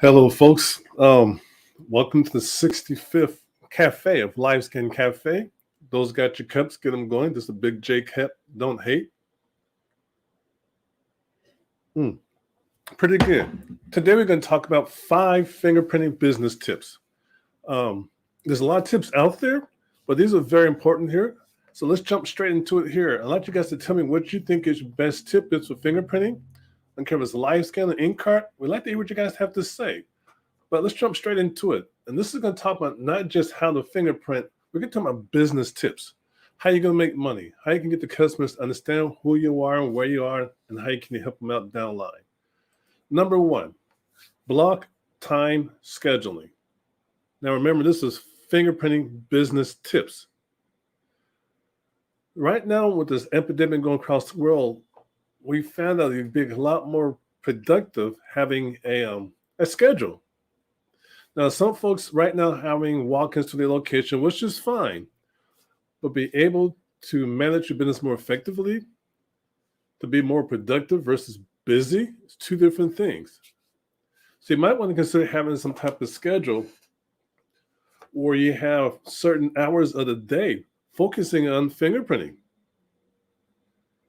Hello, folks. Welcome to the 65th cafe of LiveScan.Cafe. Those got your cups, get them going. This is a big J cup. Don't hate. Pretty good. Today we're going to talk about 5 fingerprinting business tips. There's a lot of tips out there, but these are very important here. So let's jump straight into it here. I'd like you guys to tell me what you think is your best tip is for fingerprinting. I don't care if it's LiveScan or Inkart. We'd like to hear what you guys have to say. But let's jump straight into it. And this is going to talk about not just how to fingerprint, we're going to talk about business tips. How you're going to make money, how you can get the customers to understand who you are and where you are, and how you can help them out down the line. Number 1, block time scheduling. Now remember, this is fingerprinting business tips. Right now, with this epidemic going across the world, we found out it'd be a lot more productive having a schedule. Now, some folks right now having walk-ins to their location, which is fine, but be able to manage your business more effectively, to be more productive versus busy, it's 2 different things. So you might want to consider having some type of schedule where you have certain hours of the day focusing on fingerprinting.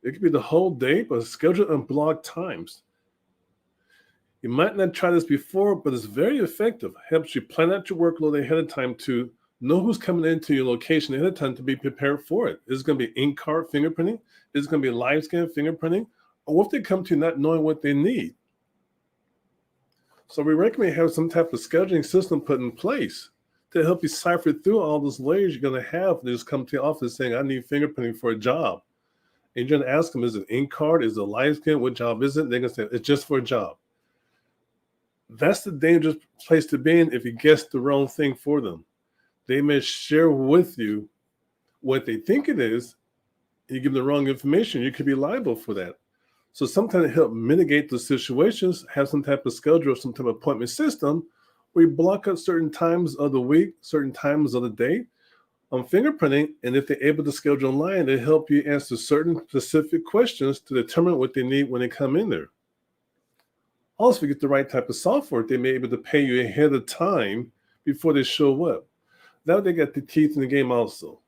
It could be the whole day, but schedule and block times. You might not try this before, but it's very effective. Helps you plan out your workload ahead of time to know who's coming into your location ahead of time to be prepared for it. Is it going to be Inkart fingerprinting? Is it going to be LiveScan fingerprinting? Or what if they come to you not knowing what they need? So we recommend have some type of scheduling system put in place to help you cipher through all those layers you're going to have. They just come to your office saying, I need fingerprinting for a job. And you're going to ask them, is it Inkart? Is it LiveScan? What job is it? They're going to say, it's just for a job. That's the dangerous place to be in if you guess the wrong thing for them. They may share with you what they think it is. You give them the wrong information, you could be liable for that. So sometimes to help mitigate the situations, have some type of schedule or some type of appointment system where you block out certain times of the week, certain times of the day on fingerprinting. And if they're able to schedule online, they help you answer certain specific questions to determine what they need when they come in there. Also, if you get the right type of software, they may be able to pay you ahead of time before they show up. Now they got the teeth in the game also.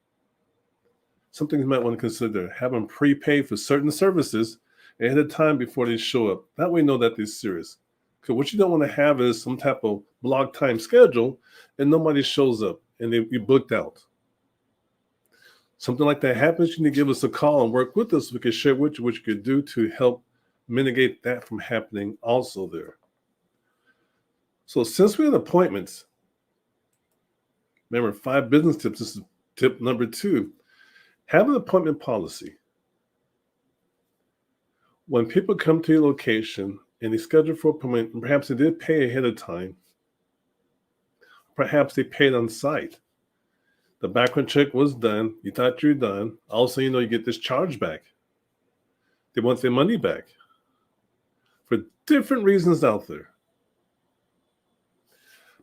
Something you might want to consider, have them prepay for certain services ahead of time before they show up. That way you know that they're serious. Because what you don't want to have is some type of block time schedule and nobody shows up and you booked out. Something like that happens, you need to give us a call and work with us. We can share with you what you could do to help mitigate that from happening also there. So since we have appointments, remember 5 business tips. This is tip number 2. Have an appointment policy. When people come to your location and they schedule for an appointment, perhaps they did pay ahead of time. Perhaps they paid on site. The background check was done. You thought you were done. Also, you get this charge back. They want their money back for different reasons out there.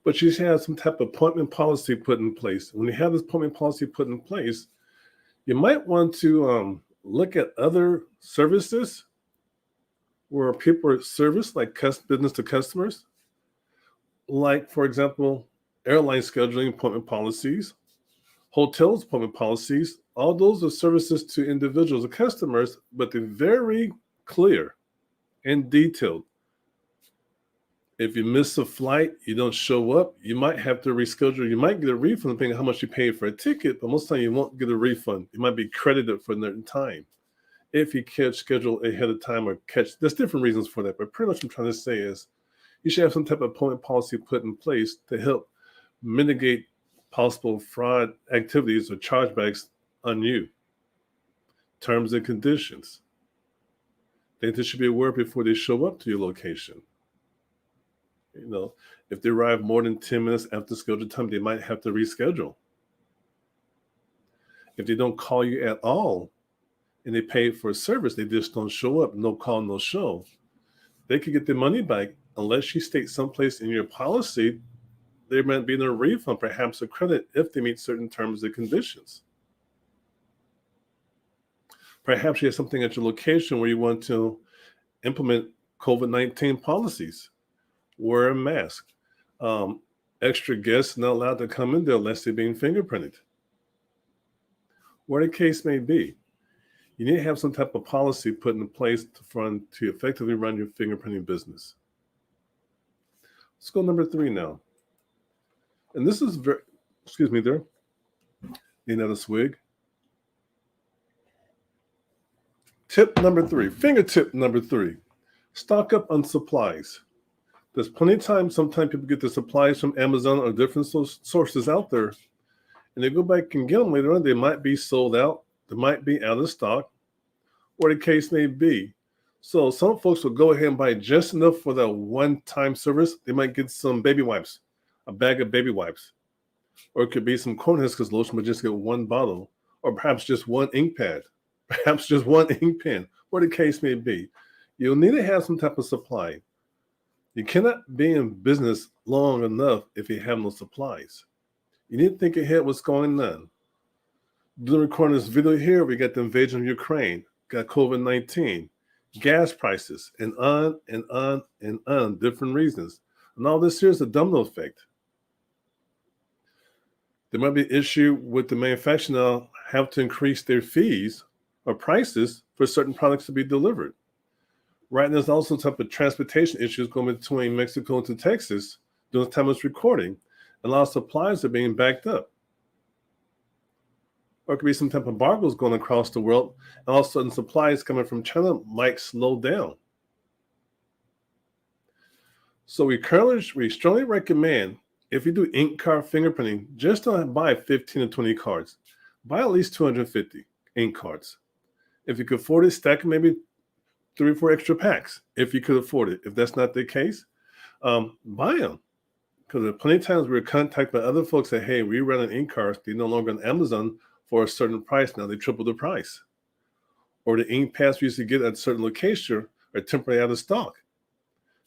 But you should have some type of appointment policy put in place. When you have this appointment policy put in place, you might want to look at other services where people are serviced, like business to customers. Like, for example, airline scheduling appointment policies, hotels appointment policies. All those are services to individuals or customers, but they're very clear and detailed. If you miss a flight, you don't show up, you might have to reschedule. You might get a refund depending on how much you paid for a ticket, but most of the time you won't get a refund. You might be credited for a certain time. If you catch schedule ahead of time or there's different reasons for that, but pretty much what I'm trying to say is you should have some type of appointment policy put in place to help mitigate possible fraud activities or chargebacks on you. Terms and conditions. Things they should be aware before they show up to your location. If they arrive more than 10 minutes after scheduled time, they might have to reschedule. If they don't call you at all and they pay for a service, they just don't show up, no call, no show, they could get their money back unless you state someplace in your policy there might be no refund, perhaps a credit if they meet certain terms and conditions. Perhaps you have something at your location where you want to implement COVID-19 policies. Wear a mask, Extra guests not allowed to come in there unless they're being fingerprinted. Where the case may be, you need to have some type of policy put in place to effectively run your fingerprinting business. Let's go number 3 now. And this is very, excuse me there, need another swig. Tip number 3, finger tip number 3, stock up on supplies. There's plenty of time, sometimes people get the supplies from Amazon or different sources out there, and they go back and get them later on. They might be sold out, they might be out of stock, or the case may be. So some folks will go ahead and buy just enough for that one-time service. They might get some baby wipes, a bag of baby wipes, or it could be some cornhuskers lotion, but just get one bottle, or perhaps just one ink pad, perhaps just one ink pen, or the case may be. You'll need to have some type of supply. You cannot be in business long enough if you have no supplies. You need to think ahead what's going on. During recording this video here, we got the invasion of Ukraine, got COVID-19, gas prices, and on and on and on, different reasons. And all this here is a domino effect. There might be an issue with the manufacturer now have to increase their fees or prices for certain products to be delivered. Right now, there's also type of transportation issues going between Mexico and to Texas during the time of this recording. And a lot of supplies are being backed up. Or it could be some type of embargoes going across the world, and all of a sudden supplies coming from China might slow down. So we strongly recommend, if you do ink card fingerprinting, just don't buy 15 or 20 cards. Buy at least 250 ink cards. If you could afford it, stack maybe 3 or 4 extra packs if you could afford it. If that's not the case, buy them. Because there are plenty of times we're contacted by other folks that, hey, we run an ink cards, they're no longer on Amazon for a certain price. Now they triple the price. Or the ink pads we used to get at a certain location are temporarily out of stock.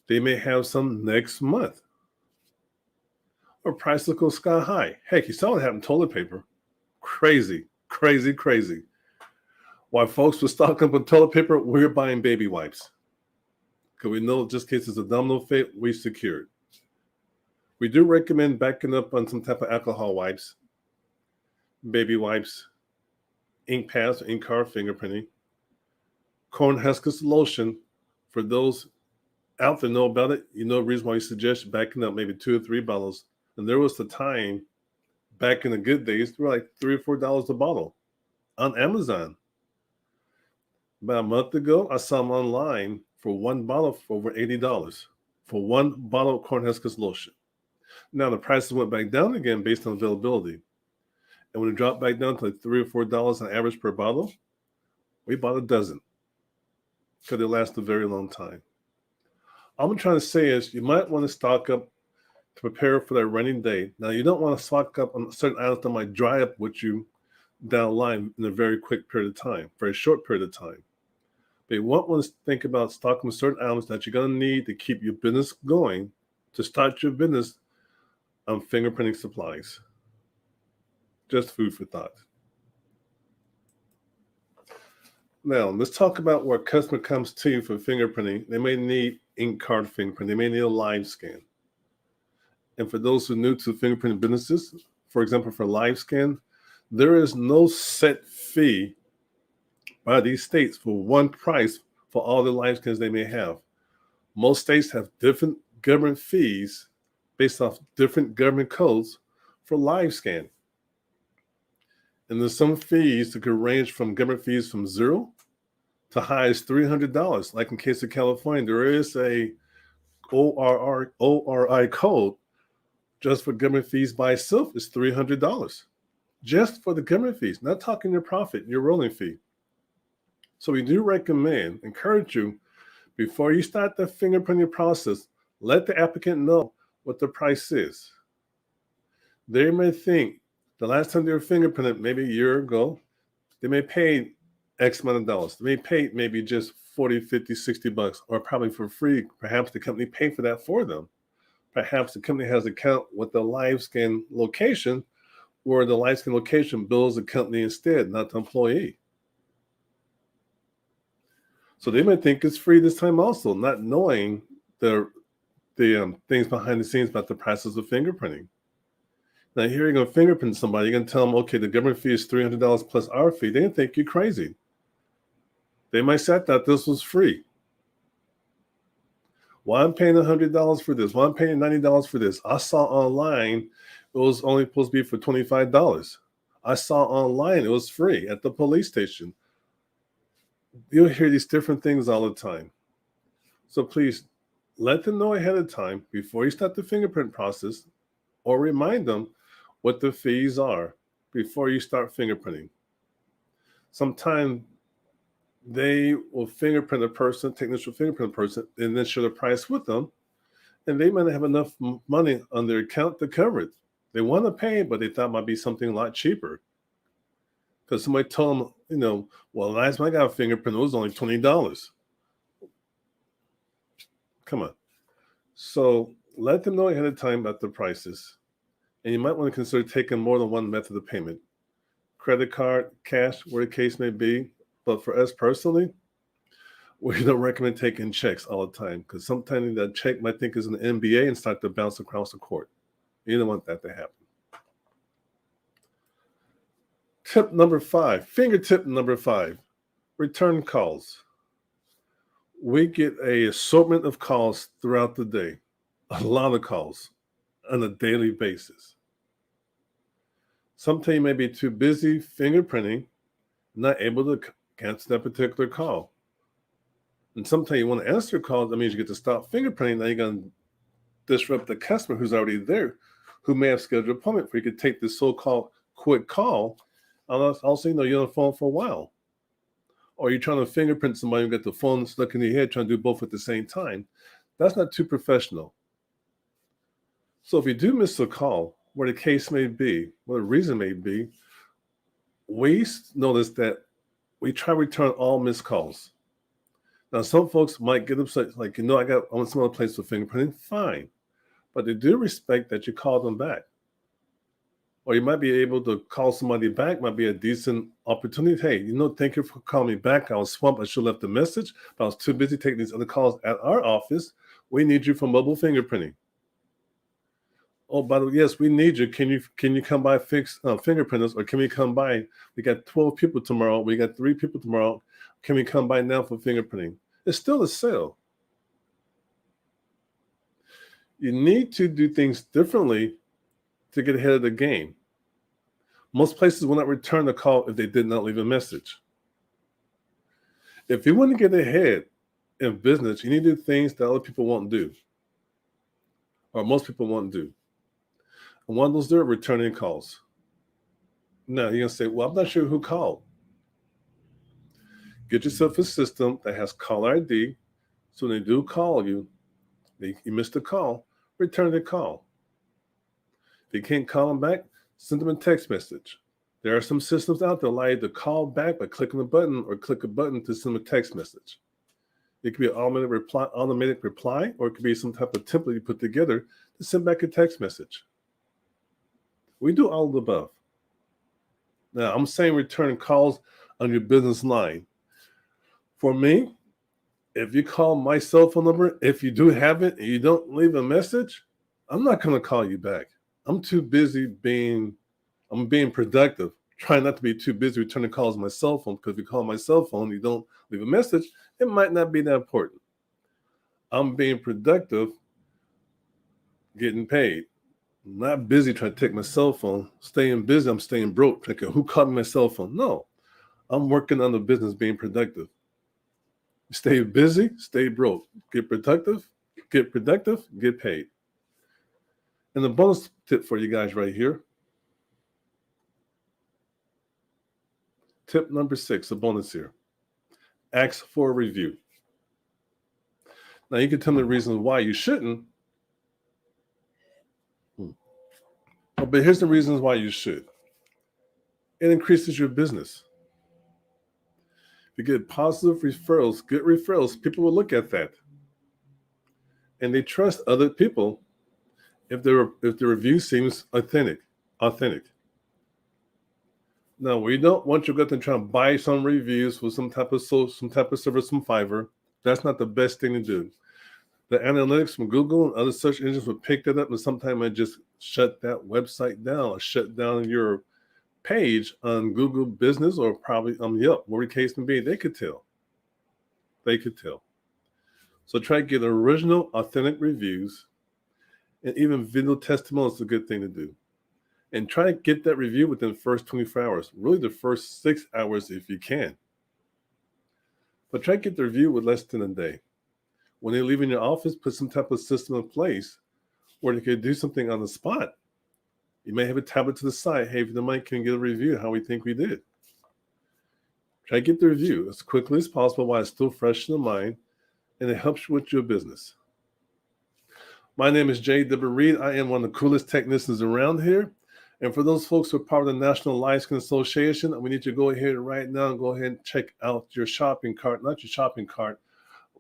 They may have some next month. Or prices go sky high. Heck, you saw what happened to toilet paper. Crazy, crazy, crazy. While folks were stocking up on toilet paper, we're buying baby wipes. Because we know just in case it's a domino effect, we secured. We do recommend backing up on some type of alcohol wipes, baby wipes, ink pads, ink card fingerprinting, cornhuskers lotion. For those out there know about it, you know the reason why we suggest backing up maybe 2 or 3 bottles. And there was the time back in the good days, they were like $3 or $4 a bottle on Amazon. About a month ago, I saw them online for 1 bottle for over $80 for 1 bottle of cornhuskers lotion. Now the prices went back down again based on availability. And when it dropped back down to like $3 or $4 on average per bottle, we bought a dozen because they last a very long time. All I'm trying to say is you might want to stock up to prepare for that rainy day. Now, you don't want to stock up on certain items that might dry up with you down the line in a very quick period of time, very short period of time. But you want to think about stocking certain items that you're going to need to keep your business going, to start your business on fingerprinting supplies. Just food for thought. Now, let's talk about where a customer comes to you for fingerprinting. They may need ink card fingerprint. They may need a LiveScan. And for those who are new to fingerprinting businesses, for example, for LiveScan, there is no set fee by these states for one price for all the LiveScans they may have. Most states have different government fees based off different government codes for LiveScan. And there's some fees that could range from government fees from $0 to high as $300. Like in case of California, there is a ORI code just for government fees by itself is $300. Just for the government fees, not talking your profit, your rolling fee. So we do recommend, encourage you, before you start the fingerprinting process, let the applicant know what the price is. They may think the last time they were fingerprinted, maybe a year ago, they may pay X amount of dollars. They may pay maybe just 40, 50, 60 bucks, or probably for free. Perhaps the company paid for that for them. Perhaps the company has an account with the LiveScan location, where the LiveScan location bills the company instead, not the employee. So they may think it's free this time also, not knowing the the things behind the scenes about the process of fingerprinting. Now, here you're going to fingerprint somebody. You're going to tell them, okay, the government fee is $300 plus our fee. They didn't think you're crazy. They might say that this was free. Why I'm paying $100 for this? Why I'm paying $90 for this? I saw online it was only supposed to be for $25. I saw online it was free at the police station. You'll hear these different things all the time. So please let them know ahead of time before you start the fingerprint process, or remind them what the fees are before you start fingerprinting. Sometimes they will fingerprint a person, take initial fingerprint a person, and then share the price with them. And they might not have enough money on their account to cover it. They want to pay, but they thought it might be something a lot cheaper. Because somebody told them, well, last time I got a fingerprint, it was only $20. Come on. So let them know ahead of time about the prices. And you might want to consider taking more than one method of payment. Credit card, cash, where the case may be. But for us personally, we don't recommend taking checks all the time, because sometimes that check might think is an MBA and start to bounce across the court. You don't want that to happen. Tip number 5, fingertip number 5, return calls. We get an assortment of calls throughout the day, a lot of calls on a daily basis. Sometimes you may be too busy fingerprinting, not able to cancel that particular call. And sometimes you want to answer a call, that means you get to stop fingerprinting. Now you're going to disrupt the customer who's already there, who may have scheduled an appointment where you could take this so-called quick call. Also, you're on the phone for a while. Or you're trying to fingerprint somebody and get the phone stuck in your head, trying to do both at the same time. That's not too professional. So if you do miss a call, where the case may be, what the reason may be, we notice that we try to return all missed calls. Now, some folks might get upset, like, I want some other place for fingerprinting. Fine. But they do respect that you call them back. Or you might be able to call somebody back, might be a decent opportunity. Hey, thank you for calling me back. I was swamped. I should have left a message, but I was too busy taking these other calls at our office. We need you for mobile fingerprinting. Oh, by the way, yes, we need you. Can you come by fix fingerprinters, or can we come by? We got 12 people tomorrow. We got 3 people tomorrow. Can we come by now for fingerprinting? It's still a sale. You need to do things differently to get ahead of the game. Most places will not return the call if they did not leave a message. If you want to get ahead in business, you need to do things that other people won't do, or most people won't do. And one of those are returning calls. Now, you're going to say, well, I'm not sure who called. Get yourself a system that has caller ID, so when they do call you, you missed a call, return the call. If you can't call them back, send them a text message. There are some systems out there that allow you to call back by clicking a button, or click a button to send a text message. It could be an automatic reply, or it could be some type of template you put together to send back a text message. We do all of the above. Now, I'm saying return calls on your business line. For me, if you call my cell phone number, if you do have it and you don't leave a message, I'm not going to call you back. I'm too busy being productive. Trying not to be too busy returning calls on my cell phone, because if you call my cell phone, you don't leave a message, it might not be that important. I'm being productive, getting paid. I'm not busy trying to take my cell phone. Staying busy, I'm staying broke. Okay, who called me my cell phone? No, I'm working on the business, being productive. Stay busy, stay broke. Get productive, get paid. And the bonus tip for you guys right here. Tip number 6, a bonus here. Ask for a review. Now, you can tell me the reasons why you shouldn't. But here's the reasons why you should. It increases your business. If you get positive referrals, good referrals, people will look at that. And they trust other people if the review seems authentic. Now, we don't want you to go out and try to buy some reviews with some type of service from Fiverr. That's not the best thing to do. The analytics from Google and other search engines would pick that up, and sometimes I just shut that website down or shut down your page on Google Business or probably Yelp, whatever the case may be. They could tell. They could tell. So try to get original, authentic reviews, and even video testimonials is a good thing to do. And try to get that review within the first 24 hours, really the first 6 hours if you can. But try to get the review with less than a day. When they leave in your office, put some type of system in place where they could do something on the spot. You may have a tablet to the side. Hey, if you don't mind, can you get a review how we think we did? Try to get the review as quickly as possible while it's still fresh in the mind, and it helps you with your business. My name is J.W. Reed. I am one of the coolest technicians around here. And for those folks who are part of the National LiveScan Association, we need you to go ahead right now and go ahead and check out your shopping cart, not your shopping cart,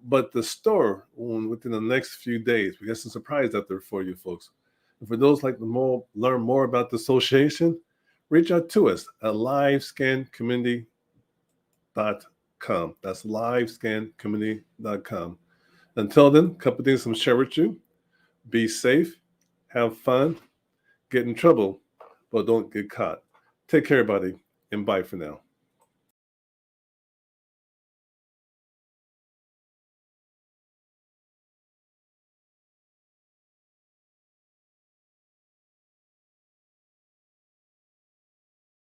but the store within the next few days. We got some surprise out there for you folks. And for those like to learn more about the association, reach out to us at LiveScan.Community.com. That's LiveScan.Community.com. Until then, a couple of things I'm share with you. Be safe, have fun, get in trouble, but don't get caught. Take care, everybody, and bye for now.